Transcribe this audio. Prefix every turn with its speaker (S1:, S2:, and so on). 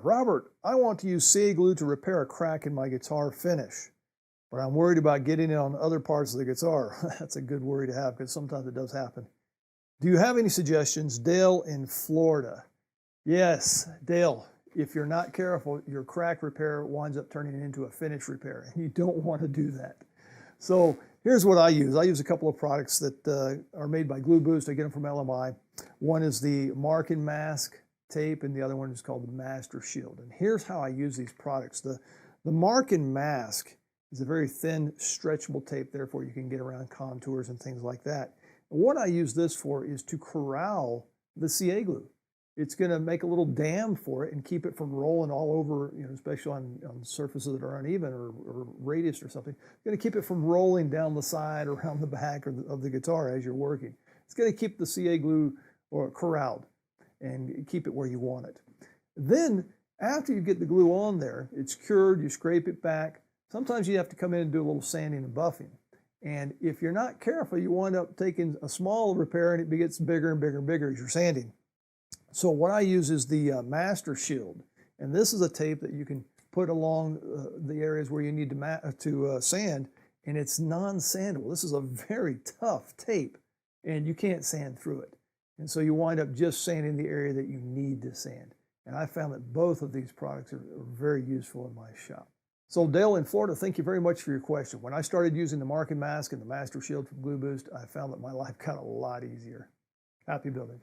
S1: Robert, I want to use CA glue to repair a crack in my guitar finish, but I'm worried about getting it on other parts of the guitar. That's a good worry to have because sometimes it does happen. Do you have any suggestions? Dale in Florida. Yes, Dale, if you're not careful, your crack repair winds up turning into a finish repair, and you don't want to do that. So here's what I use. I use a couple of products that are made by GluBoost. I get them from LMI. One is the Mark and Mask tape, and the other one is called the Master Shield. And here's how I use these products. The Mark and Mask is a very thin, stretchable tape, therefore you can get around contours and things like that. And what I use this for is to corral the CA glue. It's going to make a little dam for it and keep it from rolling all over, especially on surfaces that are uneven or radius or something. It's going to keep it from rolling down the side or around the back of the guitar as you're working. It's going to keep the CA glue corralled and keep it where you want it. Then, after you get the glue on there, it's cured, you scrape it back. Sometimes you have to come in and do a little sanding and buffing. And if you're not careful, you wind up taking a small repair and it gets bigger and bigger and bigger as you're sanding. So what I use is the Master Shield, and this is a tape that you can put along the areas where you need to sand, and it's non-sandable. This is a very tough tape, and you can't sand through it. And so you wind up just sanding the area that you need to sand. And I found that both of these products are very useful in my shop. So Dale in Florida, thank you very much for your question. When I started using the Mark and Mask and the Master Shield from GluBoost, I found that my life got a lot easier. Happy building.